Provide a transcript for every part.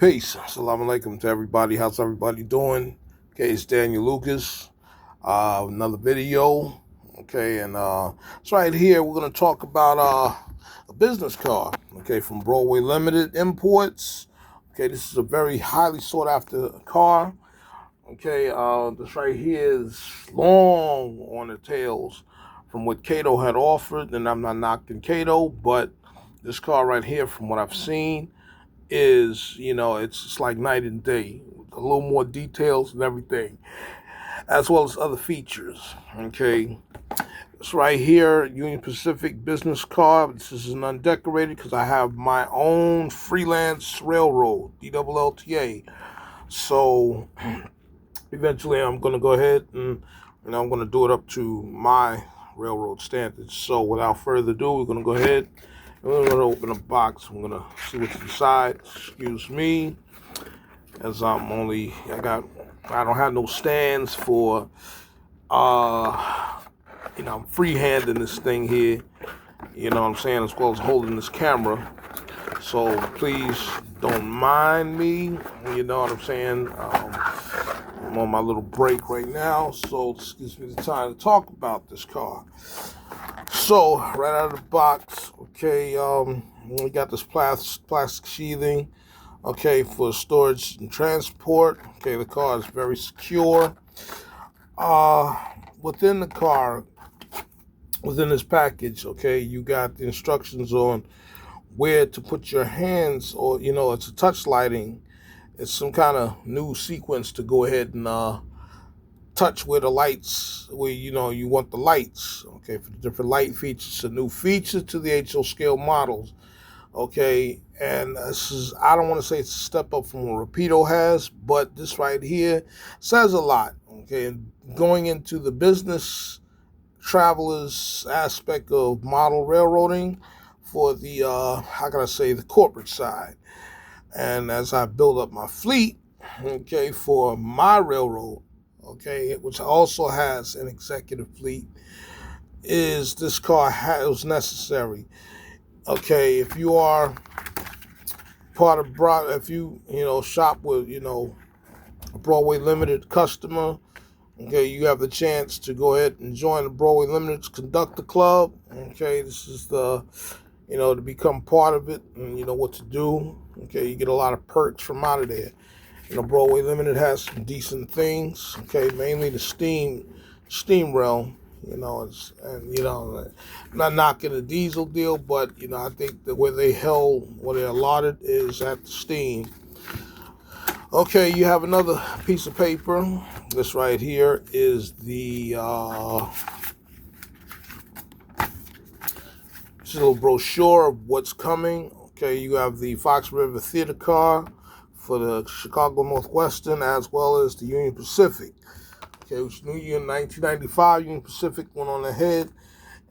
Peace. Assalamu alaikum to everybody. How's everybody doing? Okay, it's Daniel Lucas. Another video. Okay, and it's right here. We're going to talk about a business card. Okay, from Broadway Limited Imports. Okay, this is a very highly sought after car. Okay, this right here is long on the tails from what Cato had offered, and I'm not knocking Cato, but this car right here, from what I've seen, is, it's like night and day, a little more details and everything, as well as other features. Okay, it's right here, Union Pacific business card. This is an undecorated because I have my own freelance railroad, DLLTA. So eventually I'm going to go ahead and I'm going to do it up to my railroad standards. So without further ado, we're going to go ahead. We're going to open a box. I'm going to see what's inside. Excuse me, as I don't have no stands for, I'm freehanding this thing here, you know what I'm saying, as well as holding this camera. So please don't mind me, you know what I'm saying. I'm on my little break right now, so this gives me the time to talk about this car. So, right out of the box, okay, we got this plastic sheathing, okay, for storage and transport. Okay, the car is very secure. Within the car, within this package, okay, you got the instructions on where to put your hands, or, it's a touch lighting. It's some kind of new sequence to go ahead and touch where the lights, where you want the lights, okay, for the different light features. It's a new feature to the HO scale models, okay, and this is, I don't want to say it's a step up from what Rapido has, but this right here says a lot, okay. And going into the business travelers aspect of model railroading for the how can I say, the corporate side, and as I build up my fleet, okay, for my railroad, okay, which also has an executive fleet, is this car was necessary. Okay, if you are part of if you shop with a Broadway Limited customer, okay, you have the chance to go ahead and join the Broadway Limited's Conductor Club. Okay, this is the to become part of it, and you know what to do. Okay, you get a lot of perks from out of there. Broadway Limited has some decent things. Okay, mainly the steam realm. I'm not knocking the diesel deal, but I think that where they're allotted is at the steam. Okay, you have another piece of paper. This right here is the this is a little brochure of what's coming. Okay, you have the Fox River Theater car for the Chicago Northwestern, as well as the Union Pacific. Okay, which New Year in 1995, Union Pacific went on ahead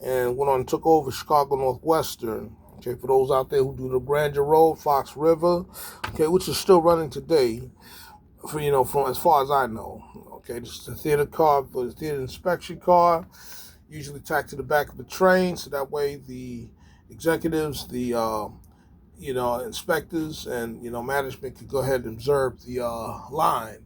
and went on and took over Chicago Northwestern. Okay, for those out there who do the Grandeur Road, Fox River, okay, which is still running today, for from as far as I know. Okay, this is the theater car, for the theater inspection car, usually tacked to the back of the train, so that way the executives, the inspectors, and management could go ahead and observe the line,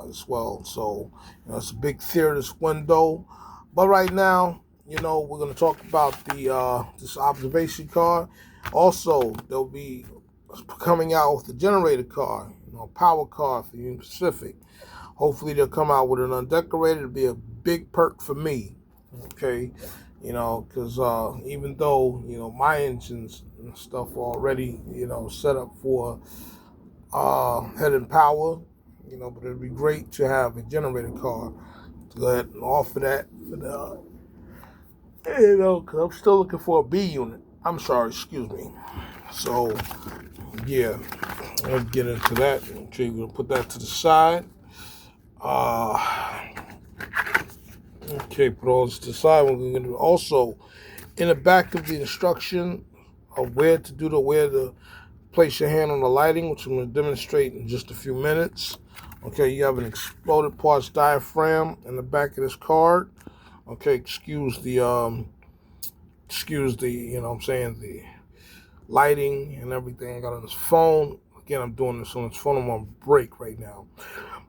as well. So it's a big theater window. But right now, we're going to talk about the this observation car. Also, they'll be coming out with the generator car, power car for Union Pacific. Hopefully they'll come out with an undecorated. It'll be a big perk for me, okay, because even though my engines and stuff are already set up for head and power, but it'd be great to have a generator car to go ahead and offer that for the because I'm still looking for a B unit. I'm sorry, excuse me. So yeah, let's get into that. Okay, we're gonna put that to the side. Okay, put all this to the side. We're going to also, in the back of the instruction of where to place your hand on the lighting, which I'm going to demonstrate in just a few minutes. Okay, you have an exploded parts diaphragm in the back of this card. Okay, excuse the the lighting and everything I got on this phone. again, I'm doing this on its phone. I'm on break right now.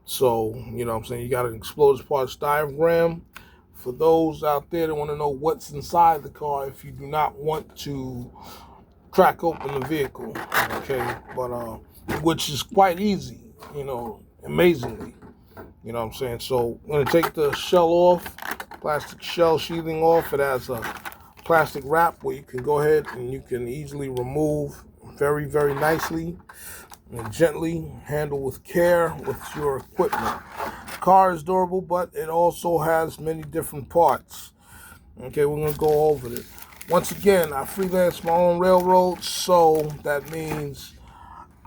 So, you know what I'm saying, you got an exploded parts diagram. For those out there that want to know what's inside the car, if you do not want to crack open the vehicle, okay, but which is quite easy, you know, amazingly, you know what I'm saying. So I'm going to take the shell off, plastic shell sheathing off. It has a plastic wrap where you can go ahead and you can easily remove very, very nicely and gently, handle with care with your equipment. The car is durable, but it also has many different parts. Okay, we're going to go over it. Once again, I freelance my own railroad, so that means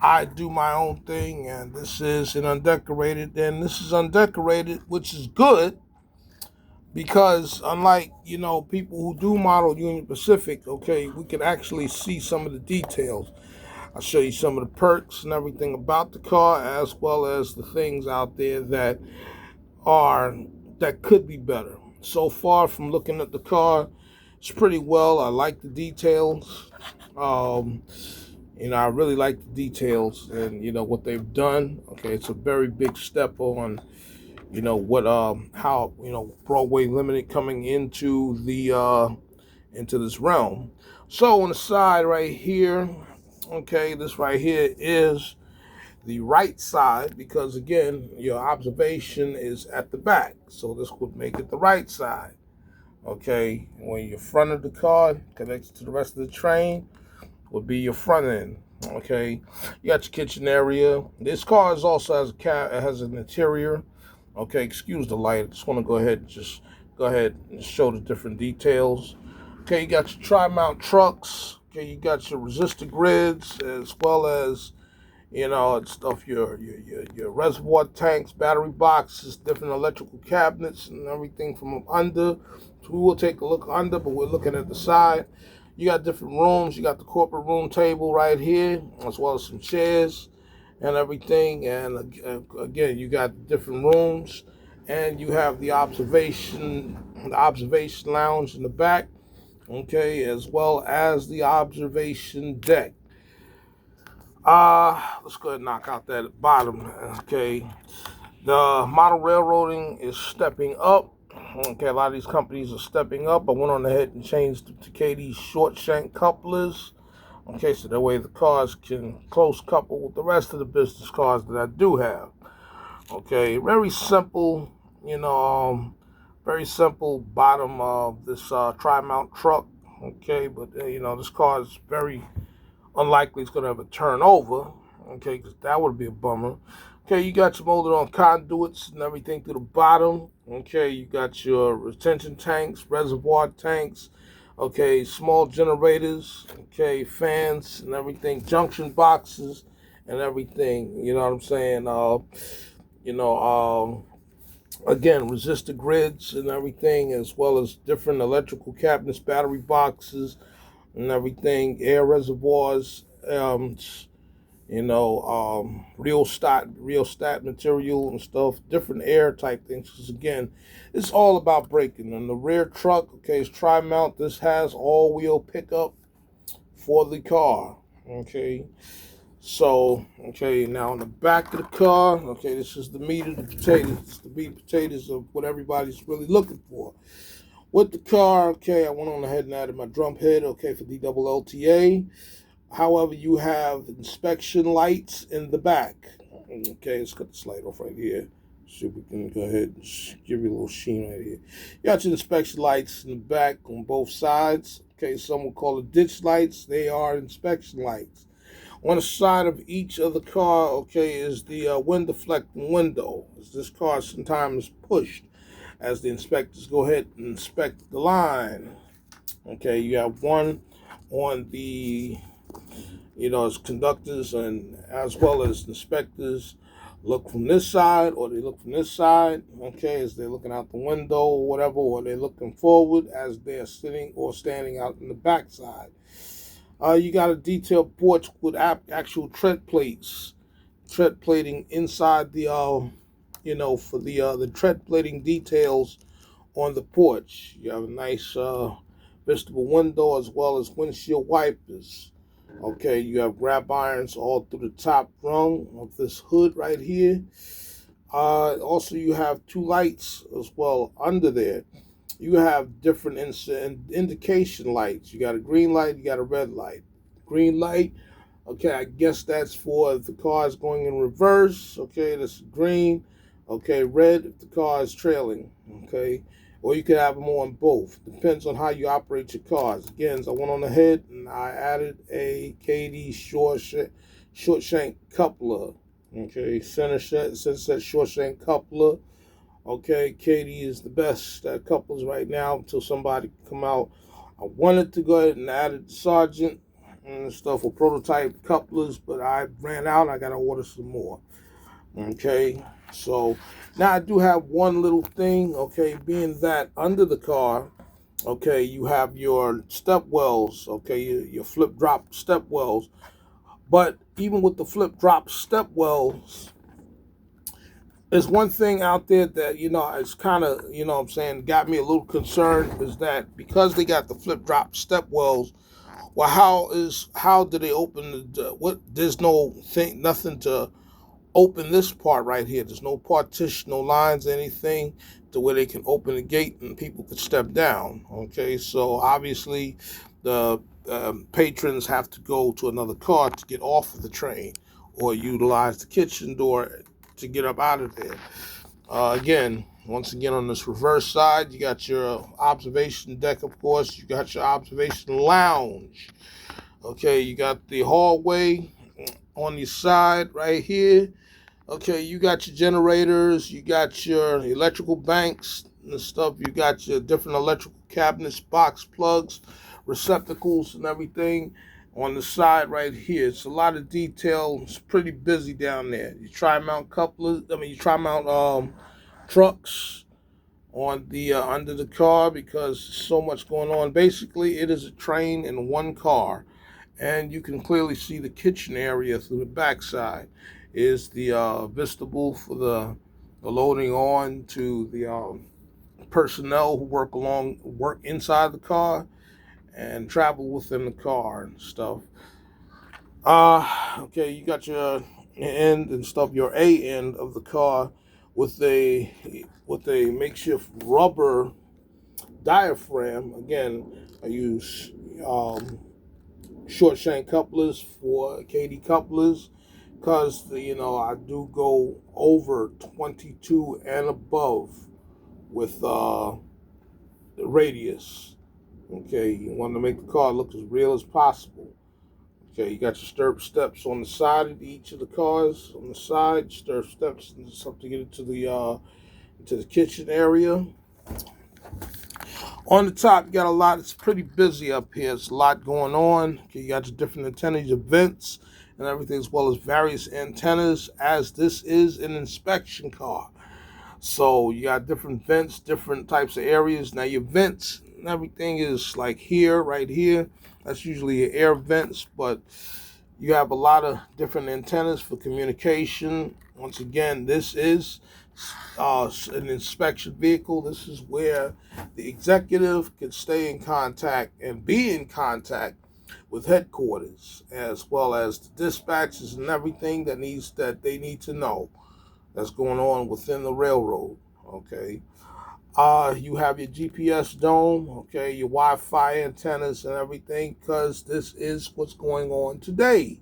I do my own thing, and this is an undecorated, and this is undecorated, which is good because unlike, you know, people who do model Union Pacific, okay, we can actually see some of the details. I'll show you some of the perks and everything about the car, as well as the things out there that could be better. So far from looking at the car, it's pretty well. I like the details. You know, I really like the details and, you know, what they've done. Okay, it's a very big step on, you know, what how, you know, Broadway Limited coming into the into this realm. So on the side right here, okay, this right here is the right side because again, your observation is at the back. So this would make it the right side. Okay, when your front of the car connects to the rest of the train would be your front end. Okay, you got your kitchen area. This car is also has it has an interior. Okay, excuse the light. I just want to go ahead and show the different details. Okay, you got your tri-mount trucks. Okay, you got your resistor grids as well as, you know, and stuff, your reservoir tanks, battery boxes, different electrical cabinets, and everything from under. So we will take a look under, but we're looking at the side. You got different rooms. You got the corporate room table right here, as well as some chairs and everything. And again, you got different rooms, and you have the observation lounge in the back. Okay, as well as the observation deck. Let's go ahead and knock out that bottom. Okay, the model railroading is stepping up. Okay, a lot of these companies are stepping up. I went on ahead and changed to KD's short shank couplers. Okay, so that way the cars can close couple with the rest of the business cars that I do have. Okay, very simple, you know, very simple bottom of this tri-mount truck. Okay, but you know, this car is very unlikely it's going to have a turnover, okay, because that would be a bummer. Okay, you got your molded on conduits and everything through the bottom. Okay, you got your retention tanks, reservoir tanks, okay, small generators, okay, fans and everything, junction boxes and everything, you know what I'm saying? You know, again, resistor grids and everything, as well as different electrical cabinets, battery boxes, and everything, air reservoirs, you know, rheostat material and stuff, different air type things. Because again, it's all about braking. And the rear truck, okay, is tri-mount. This has all-wheel pickup for the car. Okay, so okay, now on the back of the car, okay, this is the meat of the potatoes. It's the meat and potatoes of what everybody's really looking for. With the car, okay, I went on ahead and added my drum head, okay, for the double LTA. However, you have inspection lights in the back. Okay, let's cut this light off right here. See if we can go ahead and give you a little sheen right here. You got your inspection lights in the back on both sides. Okay, some will call it ditch lights. They are inspection lights. On the side of each of the car, okay, is the wind deflecting window. As this car sometimes pushed as the inspectors go ahead and inspect the line. Okay, you have one on the, you know, as conductors and as well as inspectors look from this side or they look from this side, okay, as they're looking out the window or whatever, or they're looking forward as they're sitting or standing out in the back side. You got a detailed porch with actual tread plates, tread plating inside the you know, for the tread plating details on the porch. You have a nice vestibule window as well as windshield wipers. Okay, you have grab irons all through the top rung of this hood right here. Also, you have two lights as well under there. You have different indication lights. You got a green light, you got a red light. Green light, okay, I guess that's for if the car is going in reverse. Okay, that's green. Okay, red if the car is trailing. Okay, or you could have them on both. Depends on how you operate your cars. Again, so I went on ahead and I added a KD short shank coupler. Okay, center set short shank coupler. Okay, Katie is the best at couples right now until somebody come out. I wanted to go ahead and add the Sergeant and stuff for prototype couplers, but I ran out. I got to order some more. Okay, so now I do have one little thing. Okay, being that under the car, okay, you have your step wells. Okay, your flip drop step wells. But even with the flip drop step wells, there's one thing out there that, it's kind of, what I'm saying, got me a little concerned is that because they got the flip drop step wells, well, how do they open what? There's nothing to open this part right here. There's no partition, no lines, anything to where they can open the gate and people could step down. Okay, so obviously the patrons have to go to another car to get off of the train or utilize the kitchen door to get up out of there. Again, once again, on this reverse side, you got your observation deck, of course. You got your observation lounge. Okay, you got the hallway on the side right here. Okay, you got your generators, you got your electrical banks and stuff. You got your different electrical cabinets, box plugs, receptacles, and everything on the side right here. It's a lot of detail. It's pretty busy down there. You try mount couplers. You try mount trucks on the under the car because so much going on. Basically, it is a train in one car, and you can clearly see the kitchen area through the backside. Is the vestibule for the loading on to the personnel who work inside the car and travel within the car and stuff. Okay, you got your end and stuff, your A end of the car with a makeshift rubber diaphragm. Again, I use short shank couplers for KD couplers because I do go over 22 and above with the radius. Okay, you want to make the car look as real as possible. Okay, you got your stirrup steps on the side of each of the cars. On the side, stirrup steps and stuff to get into the kitchen area. On the top, you got a lot. It's pretty busy up here. It's a lot going on. Okay, you got your different antennas, your vents, and everything, as well as various antennas, as this is an inspection car. So you got different vents, different types of areas. Now your vents and everything is like here, right here. That's usually your air vents, but you have a lot of different antennas for communication. Once again, this is an inspection vehicle. This is where the executive can stay in contact and be in contact with headquarters, as well as the dispatches and everything that they need to know that's going on within the railroad. Okay. You have your GPS dome, okay, your Wi-Fi antennas and everything, because this is what's going on today.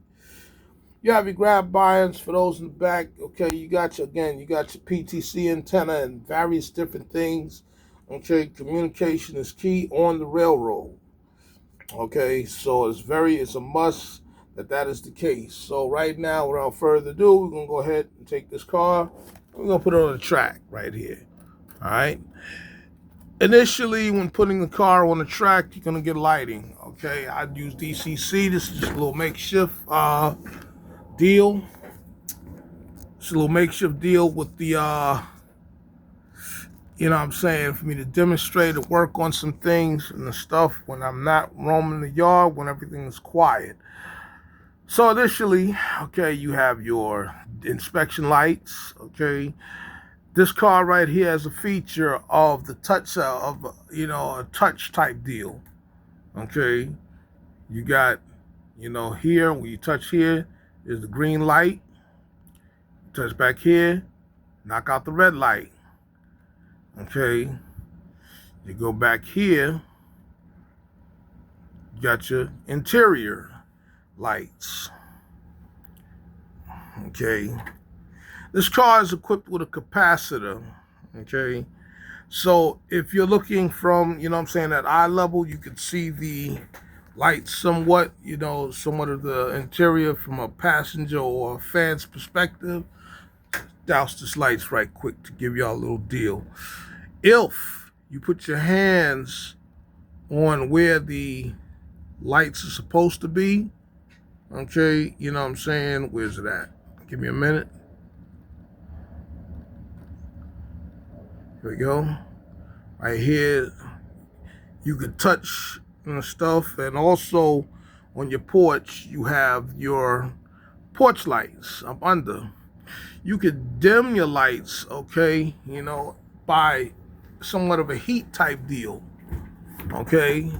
You have your grab irons for those in the back. Okay, you got your PTC antenna and various different things. Okay, communication is key on the railroad. Okay, so it's a must that is the case. So right now, without further ado, we're gonna go ahead and take this car. We're gonna put it on the track right here. All right. Initially, when putting the car on the track, you're gonna get lighting. Okay, I'd use DCC. This is just a little makeshift deal. It's a little makeshift deal with the what I'm saying, for me to demonstrate and work on some things and the stuff when I'm not roaming the yard, when everything is quiet. So initially, okay, you have your inspection lights. Okay, this car right here has a feature of the touch a touch type deal. Okay, you got here, when you touch here, is the green light. Touch back here, knock out the red light. Okay. You go back here, you got your interior lights. Okay. This car is equipped with a capacitor. Okay. So if you're looking from, at eye level, you can see the lights somewhat, somewhat of the interior from a passenger or a fan's perspective. Douse this lights right quick to give y'all a little deal. If you put your hands on where the lights are supposed to be, okay, where's it at? Give me a minute. Here we go. Right here, you can touch stuff, and also on your porch, you have your porch lights up under. You could dim your lights, okay, by somewhat of a heat type deal, okay.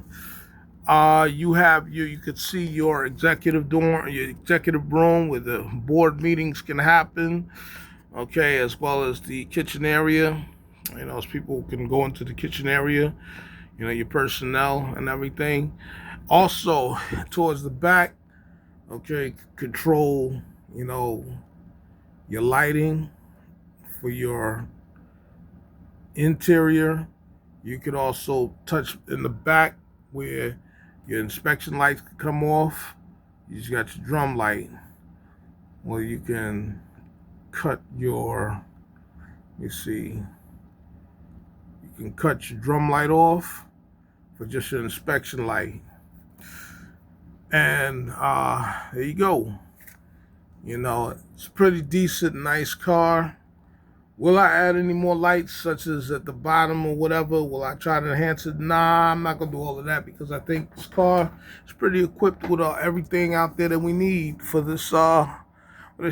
You could see your executive dorm, your executive room where the board meetings can happen, okay, as well as the kitchen area. As people can go into the kitchen area, your personnel and everything. Also, towards the back, okay, control, your lighting for your interior. You could also touch in the back where your inspection lights can come off. You just got your drum light. Well, you can cut your, let me see, you can cut your drum light off for just your inspection light. And there you go. It's a pretty decent, nice car. Will I add any more lights, such as at the bottom or whatever? Will I try to enhance it? Nah, I'm not going to do all of that, because I think this car is pretty equipped with everything out there that we need for this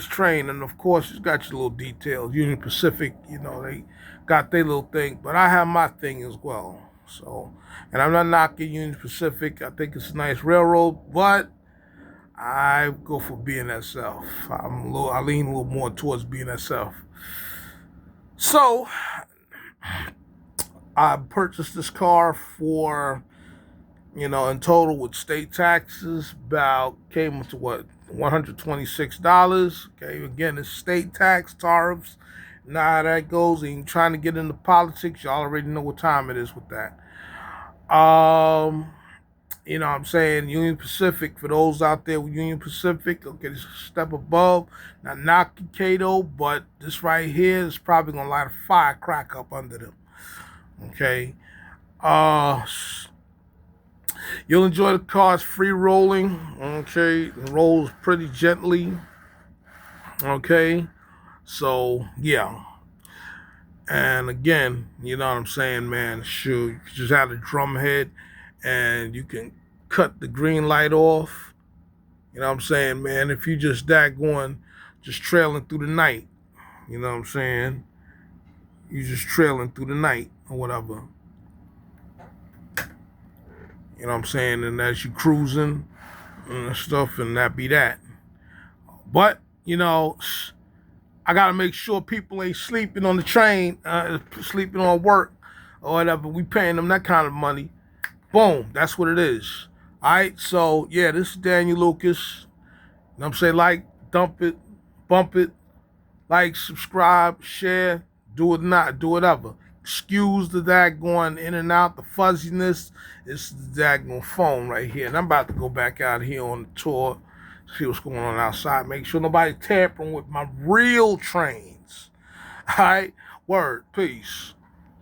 train. And, of course, it's got your little details. Union Pacific, they got their little thing. But I have my thing as well. So, and I'm not knocking Union Pacific. I think it's a nice railroad, but I go for BNSF. I lean a little more towards BNSF. So, I purchased this car for, in total with state taxes, came to what, $126. Okay, again, it's state tax, tariffs. Now how that goes, and trying to get into politics, y'all already know what time it is with that. Union Pacific, for those out there with Union Pacific, okay, it's a step above. Not knocking Cato, but this right here is probably going to light a firecracker up under them. Okay. You'll enjoy the car's free rolling. Okay. It rolls pretty gently. Okay. So, yeah. And again, you know what I'm saying, man? Sure, you just have a drum head and you can cut the green light off. You know what I'm saying, man? If you just just trailing through the night, you know what I'm saying? You just trailing through the night or whatever. You know what I'm saying? And as you cruising and stuff, and that be that. But, I got to make sure people ain't sleeping on the train, sleeping on work or whatever. We paying them that kind of money. Boom. That's what it is. All right. So, yeah, this is Daniel Lucas. You know what I'm saying? Like, dump it, bump it, like, subscribe, share, do it not, do whatever. Excuse the daggone in and out, the fuzziness. It's the daggone phone right here. And I'm about to go back out here on the tour, see what's going on outside. Make sure nobody's tampering with my real trains. All right? Word. Peace.